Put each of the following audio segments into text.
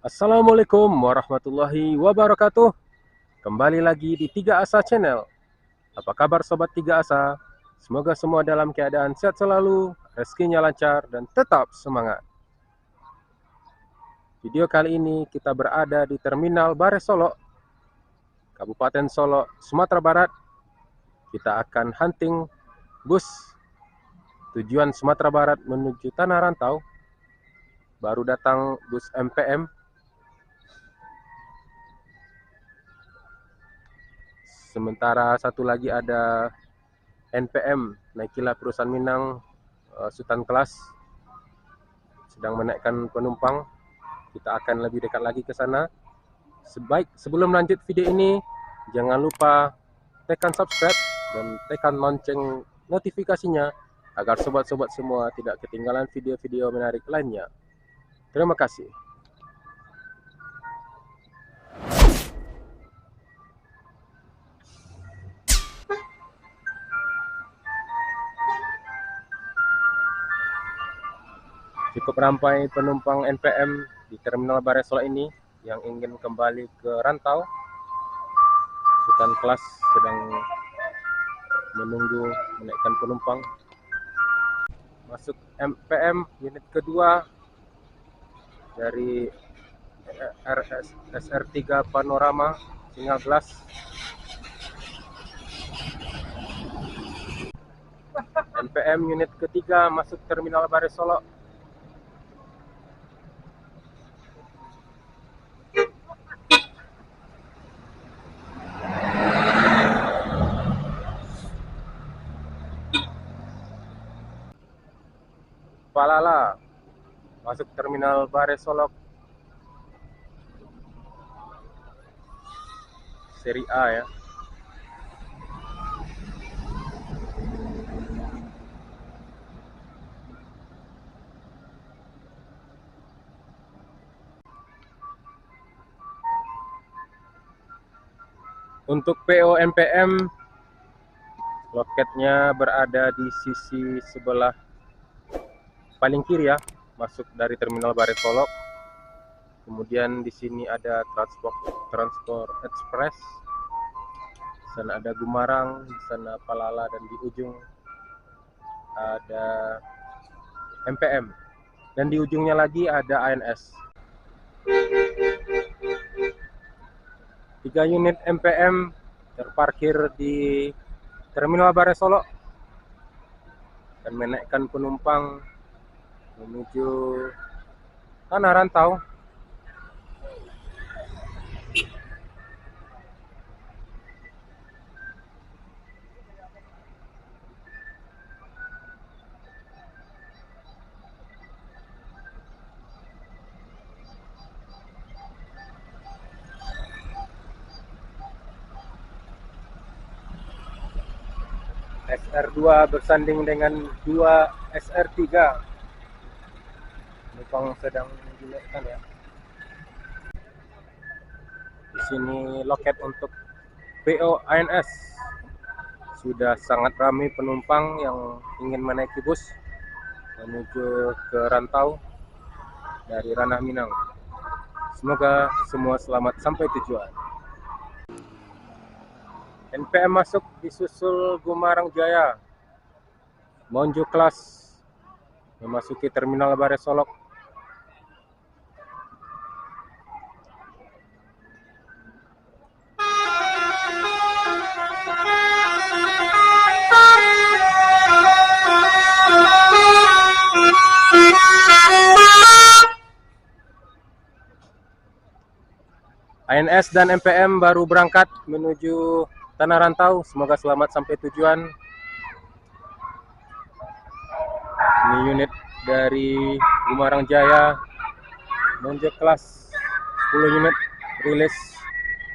Assalamualaikum warahmatullahi wabarakatuh. Kembali lagi di Tiga Asa Channel. Apa kabar Sobat Tiga Asa? Semoga semua dalam keadaan sehat selalu, rezekinya lancar, dan tetap semangat. Video kali ini kita berada di Terminal Bare Solo, Kabupaten Solo, Sumatera Barat. Kita akan hunting bus tujuan Sumatera Barat menuju Tanah Rantau. Baru datang bus MPM. Sementara satu lagi ada NPM, Naikila Perusahaan Minang, Sultan Kelas, sedang menaikkan penumpang. Kita akan lebih dekat lagi ke sana. Sebelum lanjut video ini, jangan lupa tekan subscribe dan tekan lonceng notifikasinya agar sobat-sobat semua tidak ketinggalan video-video menarik lainnya. Terima kasih. Cukup ramai penumpang NPM di Terminal Bare Solo ini yang ingin kembali ke rantau. Sultan Kelas sedang menunggu menaikkan penumpang. Masuk MPM unit kedua dari SR3 Panorama Singal Glass. NPM unit ketiga masuk Terminal Bare Solo. Palala masuk Terminal Bare Solo seri A ya. Untuk PO NPM, loketnya berada di sisi sebelah paling kiri ya, masuk dari Terminal Bare Solo. Kemudian di sini ada Transport Express. Di sana ada Gumarang, di sana Palala, dan di ujung ada MPM. Dan di ujungnya lagi ada ANS. 3 unit MPM terparkir di Terminal Bare Solo dan menaikkan penumpang menuju Tanah Rantau. SR2 bersanding dengan 2 SR3. Penumpang sedang dinaikkan ya. Di sini loket untuk PO ANS. Sudah sangat ramai penumpang yang ingin menaiki bus menuju ke rantau dari ranah Minang. Semoga semua selamat sampai tujuan. NPM masuk disusul Gumarang Jaya, Monjo Kelas memasuki Terminal Bare Solo. ANS dan MPM baru berangkat menuju Tanah Rantau. Semoga selamat sampai tujuan. Ini unit dari Gumarang Jaya, Monjo Kelas, 10 unit rilis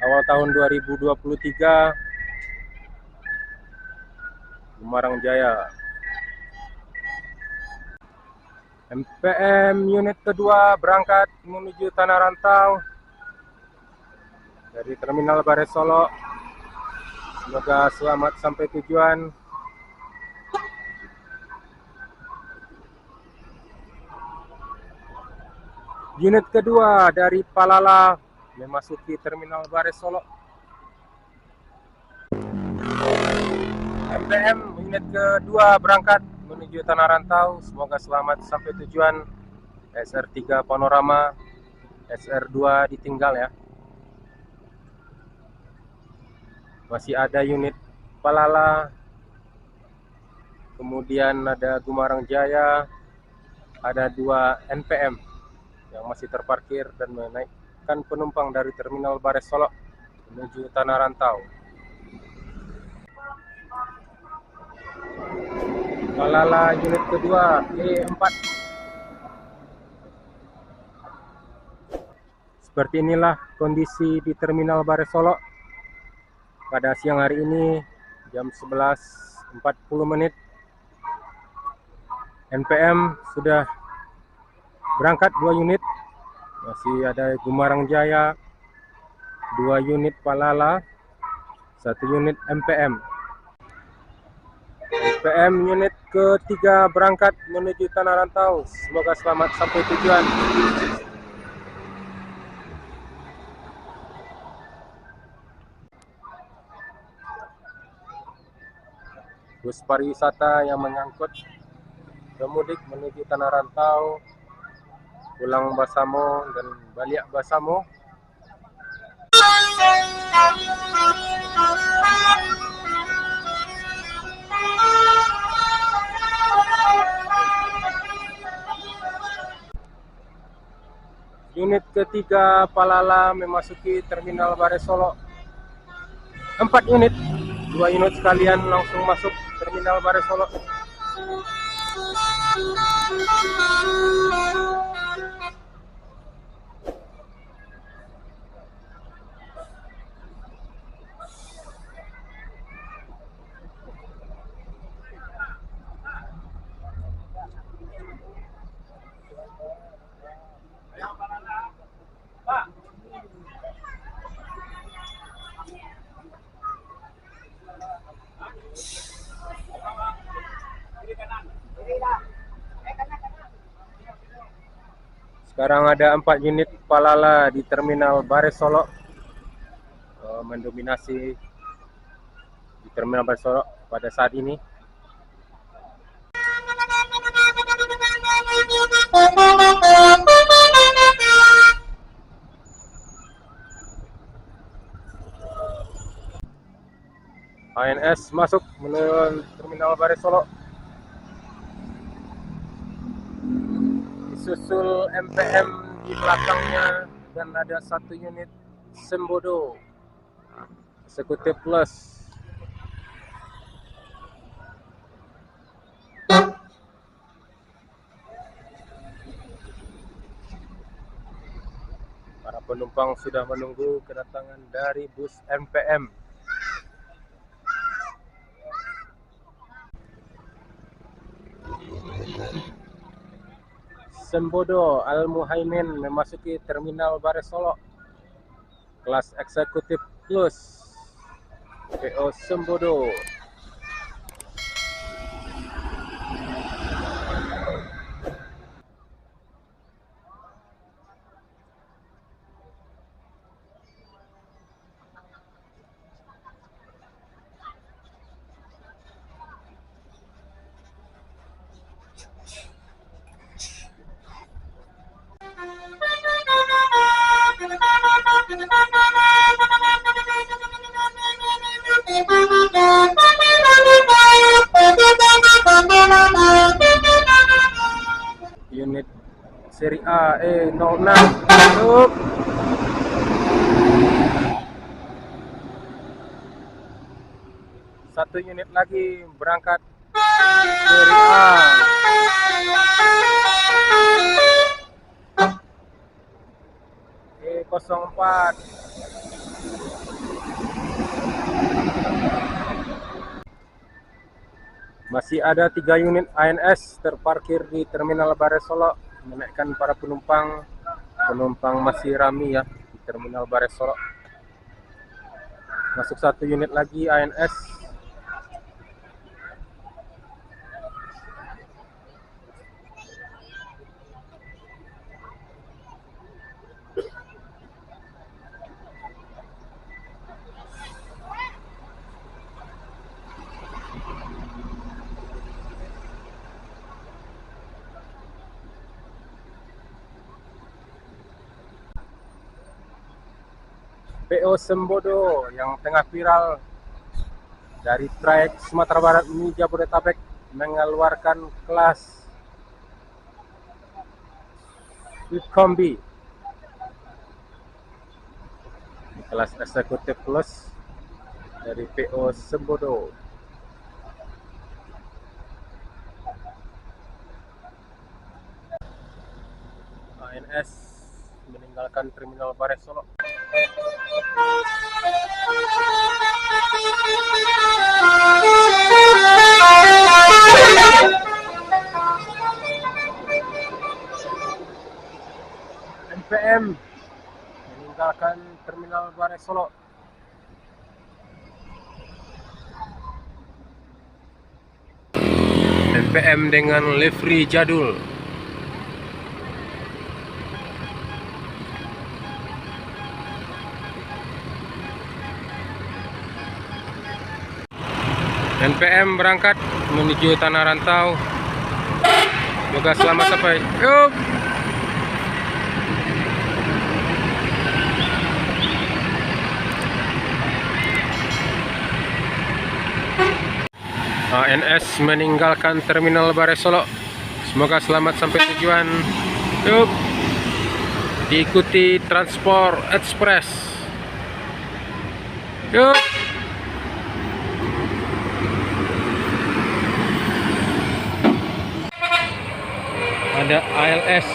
awal tahun 2023. Gumarang Jaya. MPM unit kedua berangkat menuju Tanah Rantau dari Terminal Bare Solo. Semoga selamat sampai tujuan. Unit kedua dari Palala memasuki Terminal Bares Solo. MPM unit kedua berangkat menuju Tanah Rantau. Semoga selamat sampai tujuan. SR3 Panorama, SR2 ditinggal ya. Masih ada unit Palala, kemudian ada Gumarang Jaya, ada 2 NPM yang masih terparkir dan menaikkan penumpang dari Terminal Bares Solo menuju Tanah Rantau. Palala unit kedua E4. Seperti inilah kondisi di Terminal Bares Solo pada siang hari ini jam 11.40. NPM sudah berangkat 2 unit. Masih ada Gumarang Jaya, 2 unit Palala, 1 unit MPM. MPM unit ketiga berangkat menuju Tanah Rantau. Semoga selamat sampai tujuan. Bus pariwisata yang mengangkut pemudik menuju Tanah Rantau, pulang Basamo dan balik Basamo. Unit ketiga Palala memasuki Terminal Bares Solo. 4 unit, 2 unit sekalian langsung masuk Terminal Bares Solo. Sekarang ada 4 unit Palala di Terminal Bares Solo, mendominasi di Terminal Bares Solo pada saat ini. ANS masuk menuju Terminal Bares Solo. Disusul MPM di belakangnya dan ada 1 unit Sembodo Eksekutif Plus. Para penumpang sudah menunggu kedatangan dari bus MPM. Sembodo Al-Muhaimin memasuki Terminal Bares Solo. Kelas Eksekutif Plus PO Sembodo. Unit seri A E06 masuk. Satu unit lagi berangkat seri A. E04. Masih ada 3 unit ANS terparkir di Terminal Bares Solo menaikkan para penumpang. Penumpang masih ramai ya di Terminal Bares Solo. Masuk 1 unit lagi ANS. PO Sembodo yang tengah viral dari trayek Sumatera Barat menuju Jabodetabek mengeluarkan kelas Swift Kombi, kelas eksekutif plus dari PO Sembodo. ANS meninggalkan Terminal Bares Solo. NPM meninggalkan Terminal Bares Solo. NPM dengan livery jadul. NPM berangkat menuju Tanah Rantau. Semoga selamat sampai. Yuk. ANS meninggalkan Terminal Bares Solo. Semoga selamat sampai tujuan. Yuk. Diikuti Transport Express. Yuk. Ada ALS.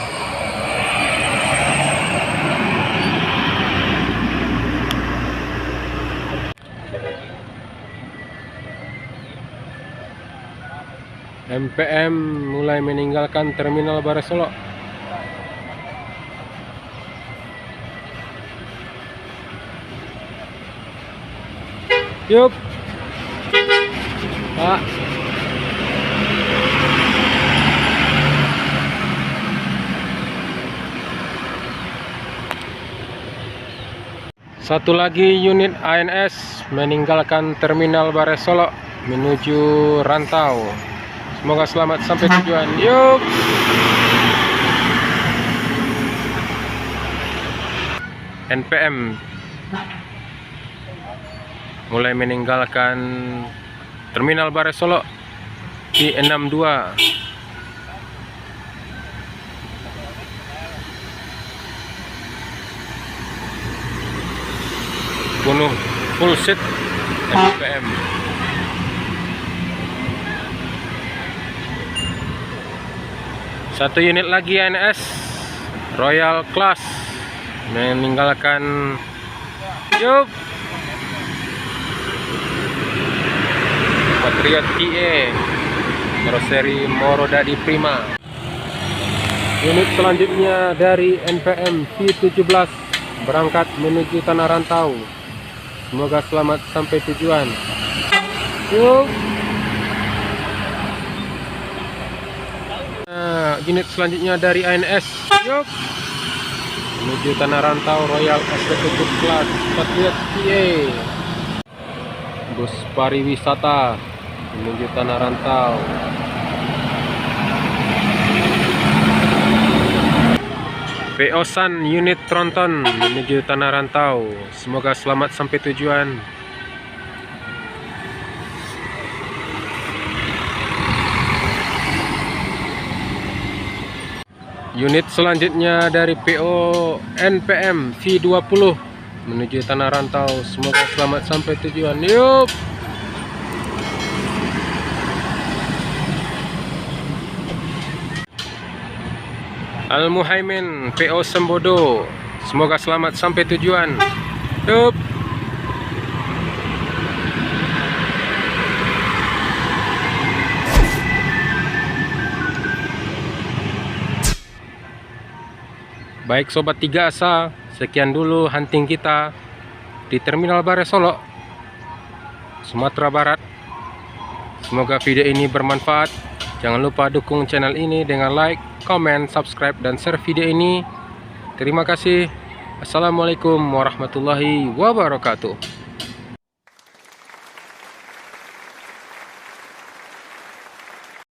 NPM mulai meninggalkan Terminal Bares Solo. Yup. Pak. Satu lagi unit ANS meninggalkan Terminal Bares Solo menuju Rantau. Semoga selamat sampai tujuan. Yuk. NPM mulai meninggalkan Terminal Bares Solo di 62. Penuh full seat NPM. Satu unit lagi ANS Royal Class meninggalkan. Yuk. Patriot TA karoseri Morodadi Prima. Unit selanjutnya dari NPM V17 berangkat menuju Tanah Rantau. Semoga selamat sampai tujuan. Yuk. Nah, unit selanjutnya dari ANS. Yuk. Menuju Tanah Rantau Royal Executive Class Patriot TA. Bus pariwisata menuju Tanah Rantau. PO Sun unit tronton menuju Tanah Rantau. Semoga selamat sampai tujuan. Unit selanjutnya dari PO NPM V20 menuju Tanah Rantau. Semoga selamat sampai tujuan. Yuk. Al Muhaimin PO Sembodo. Semoga selamat sampai tujuan. Yuk. Baik sobat Tiga Asa, sekian dulu hunting kita di Terminal Bares Solo, Sumatera Barat. Semoga video ini bermanfaat. Jangan lupa dukung channel ini dengan like, comment, subscribe, dan share video ini. Terima kasih. Assalamualaikum warahmatullahi wabarakatuh.